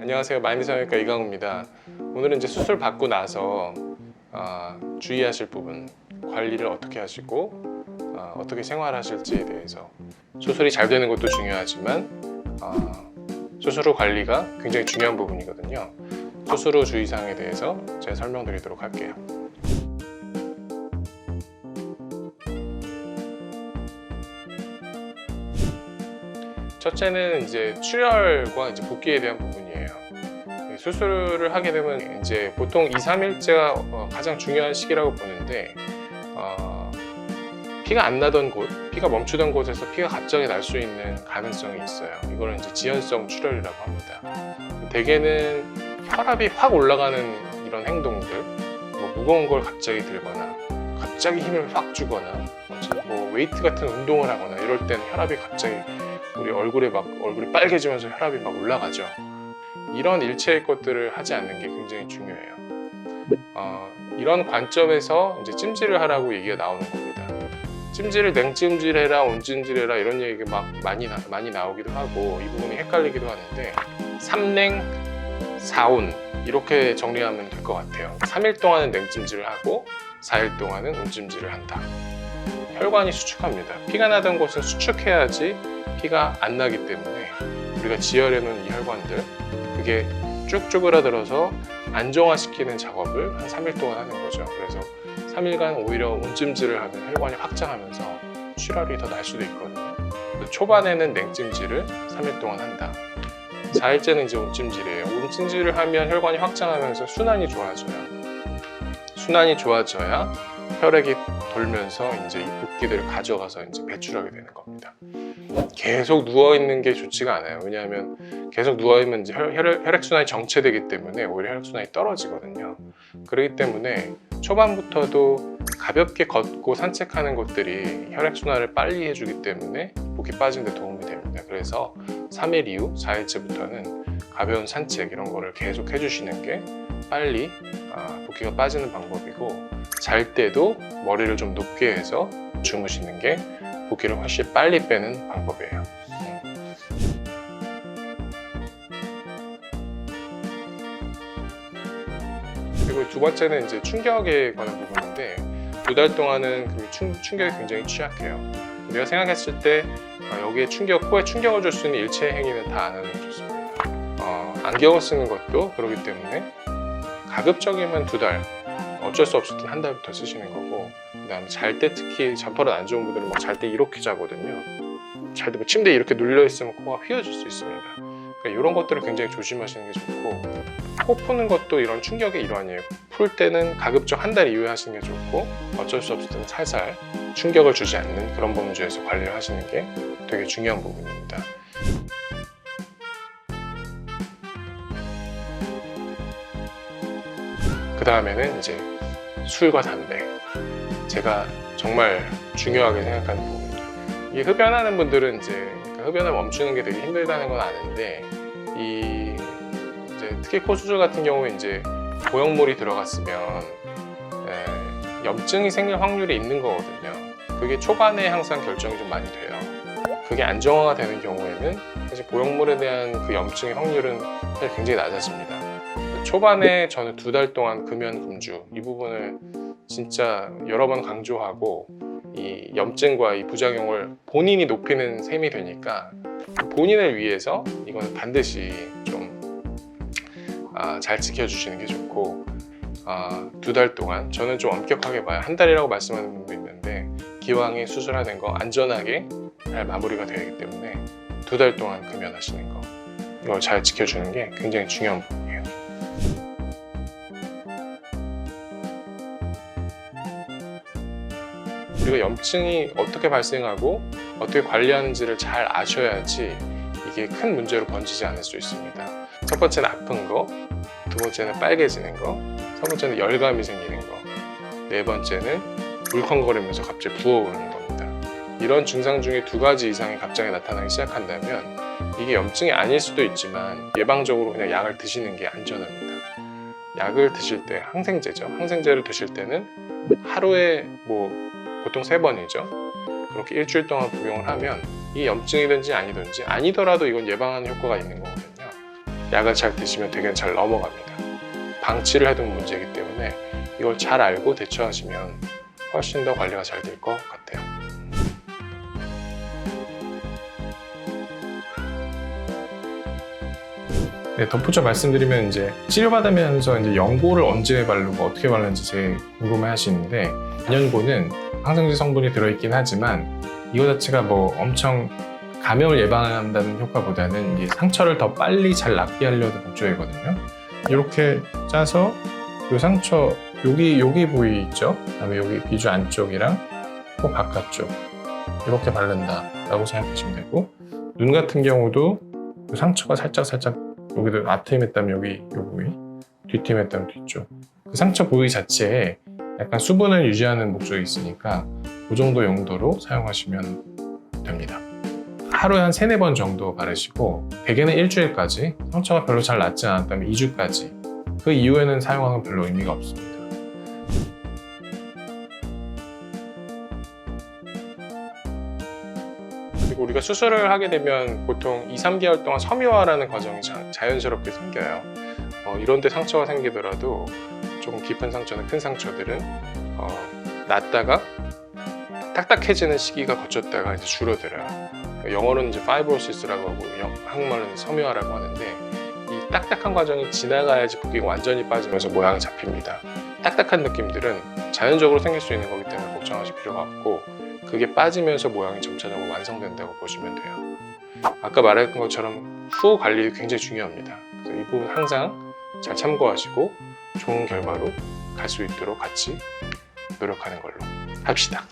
안녕하세요. 마인드성형외과 이강우입니다. 오늘은 이제 수술 받고 나서 주의하실 부분, 관리를 어떻게 하시고 어떻게 생활하실지에 대해서, 수술이 잘 되는 것도 중요하지만 수술 후 관리가 굉장히 중요한 부분이거든요. 수술 후 주의사항에 대해서 제가 설명드리도록 할게요. 첫째는 이제 출혈과 이제 붓기에 대한 부분이에요. 수술을 하게 되면 이제 보통 2, 3일째가 가장 중요한 시기라고 보는데, 피가 안 나던 곳, 피가 멈추던 곳에서 피가 갑자기 날 수 있는 가능성이 있어요. 이거는 이제 지연성 출혈이라고 합니다. 대개는 혈압이 확 올라가는 이런 행동들, 뭐 무거운 걸 갑자기 들거나, 갑자기 힘을 확 주거나, 뭐 웨이트 같은 운동을 하거나 이럴 때는 혈압이 갑자기 우리 얼굴이 빨개지면서 혈압이 막 올라가죠. 이런 일체의 것들을 하지 않는 게 굉장히 중요해요. 이런 관점에서 이제 찜질을 하라고 얘기가 나오는 겁니다. 찜질을 냉찜질해라, 온찜질해라 이런 얘기가 막 많이 나오기도 하고, 이 부분이 헷갈리기도 하는데 3냉 4온 이렇게 정리하면 될 것 같아요. 3일 동안은 냉찜질을 하고 4일 동안은 온찜질을 한다. 혈관이 수축합니다. 피가 나던 곳은 수축해야지 피가 안 나기 때문에 우리가 지혈해 놓은 이 혈관들, 그게 쭉 쪼그라들어서 안정화시키는 작업을 한 3일 동안 하는 거죠. 그래서 3일간 오히려 온찜질을 하면 혈관이 확장하면서 출혈이 더 날 수도 있거든요. 초반에는 냉찜질을 3일 동안 한다. 4일째는 이제 온찜질이에요. 온찜질을 하면 혈관이 확장하면서 순환이 좋아져요. 순환이 좋아져야 혈액이 돌면서 이제 이 붓기들을 가져가서 이제 배출하게 되는 겁니다. 계속 누워있는 게 좋지가 않아요. 왜냐하면 계속 누워있으면 이제 혈액순환이 정체되기 때문에 오히려 혈액순환이 떨어지거든요. 그렇기 때문에 초반부터도 가볍게 걷고 산책하는 것들이 혈액순환을 빨리 해주기 때문에 붓기 빠진 데 도움이 됩니다. 그래서 3일 이후 4일째부터는 가벼운 산책 이런 거를 계속 해주시는 게 빨리 붓기가 빠지는 방법이고, 잘 때도 머리를 좀 높게 해서 주무시는 게 붓기를 훨씬 빨리 빼는 방법이에요. 그리고 두 번째는 이제 충격에 관한 부분인데, 2달 동안은 그 충격이 굉장히 취약해요. 우리가 생각했을 때 여기에 코에 충격을 줄 수 있는 일체 행위는 다 안 하는 게 좋습니다. 안경을 쓰는 것도 그렇기 때문에 가급적이면 2달, 어쩔 수 없을 땐 1달부터 쓰시는 거고, 그 다음에 잘 때, 특히 잠버릇 안 좋은 분들은 막 잘 때 이렇게 자거든요. 잘 때 침대에 이렇게 눌려있으면 코가 휘어질 수 있습니다. 그러니까 이런 것들을 굉장히 조심하시는 게 좋고, 코 푸는 것도 이런 충격의 일환이에요. 풀 때는 가급적 1달 이후에 하시는 게 좋고, 어쩔 수 없을 때는 살살 충격을 주지 않는 그런 범주에서 관리를 하시는 게 되게 중요한 부분입니다. 그 다음에는 이제 술과 담배, 제가 정말 중요하게 생각하는 부분입니다. 이 흡연하는 분들은 이제 흡연을 멈추는 게 되게 힘들다는 건 아는데, 이제 특히 코 수술 같은 경우에 이제 보형물이 들어갔으면 염증이 생길 확률이 있는 거거든요. 그게 초반에 항상 결정이 좀 많이 돼요. 그게 안정화가 되는 경우에는 사실 보형물에 대한 그 염증의 확률은 사실 굉장히 낮아집니다. 초반에 저는 2달 동안 금연 금주, 이 부분을 진짜 여러 번 강조하고, 이 염증과 이 부작용을 본인이 높이는 셈이 되니까 본인을 위해서 이거는 반드시 좀 잘 지켜주시는 게 좋고, 2달 동안, 저는 좀 엄격하게 봐요. 1달이라고 말씀하는 분도 있는데, 기왕에 수술하는 거 안전하게 잘 마무리가 되기 때문에 2달 동안 금연하시는 거, 이걸 잘 지켜주는 게 굉장히 중요한 부분이에요. 그리고 염증이 어떻게 발생하고 어떻게 관리하는지를 잘 아셔야지 이게 큰 문제로 번지지 않을 수 있습니다. 첫 번째는 아픈 거, 두 번째는 빨개지는 거, 세 번째는 열감이 생기는 거, 네 번째는 울컹거리면서 갑자기 부어오르는 겁니다. 이런 증상 중에 2가지 이상이 갑자기 나타나기 시작한다면 이게 염증이 아닐 수도 있지만 예방적으로 그냥 약을 드시는 게 안전합니다. 약을 드실 때, 항생제를 드실 때는 하루에 보통 3번이죠. 그렇게 일주일 동안 복용을 하면 이 염증이든지 아니든지, 아니더라도 이건 예방하는 효과가 있는 거거든요. 약을 잘 드시면 대개는 잘 넘어갑니다. 방치를 해둔 문제이기 때문에 이걸 잘 알고 대처하시면 훨씬 더 관리가 잘 될 것 같아요. 네, 덧붙여 말씀드리면 이제 치료받으면서 이제 연고를 언제 바르고 어떻게 바르는지 제일 궁금해 하시는데, 연고는 항생제 성분이 들어있긴 하지만 이거 자체가 뭐 엄청 감염을 예방한다는 효과보다는 이 상처를 더 빨리 잘 낫게 하려는 목적이거든요. 이렇게 짜서 이 상처 여기 부위 있죠? 그다음에 여기 비주 안쪽이랑 코 바깥쪽 이렇게 바른다라고 생각하시면 되고, 눈 같은 경우도 그 상처가 살짝 여기도 앞트임 했다면 여기 이 부위, 뒤트임 했다면 뒤쪽, 그 상처 부위 자체에 약간 수분을 유지하는 목적이 있으니까 그 정도 용도로 사용하시면 됩니다. 하루에 한 3-4번 정도 바르시고, 대개는 일주일까지, 상처가 별로 잘 낫지 않았다면 2주까지, 그 이후에는 사용하는 별로 의미가 없습니다. 그리고 우리가 수술을 하게 되면 보통 2-3개월 동안 섬유화라는 과정이 자연스럽게 생겨요. 이런 데 상처가 생기더라도 조금 깊은 상처나 큰 상처들은 낫다가 딱딱해지는 시기가 거쳤다가 이제 줄어들어요. 영어로는 이제 파이브로시스라고 하고 한국말로는 섬유화라고 하는데, 이 딱딱한 과정이 지나가야지 붓기가 완전히 빠지면서 모양이 잡힙니다. 딱딱한 느낌들은 자연적으로 생길 수 있는 거기 때문에 걱정하실 필요가 없고, 그게 빠지면서 모양이 점차적으로 완성된다고 보시면 돼요. 아까 말했던 것처럼 후 관리 굉장히 중요합니다. 그래서 이 부분 항상 잘 참고하시고 좋은 결과로 갈 수 있도록 같이 노력하는 걸로 합시다.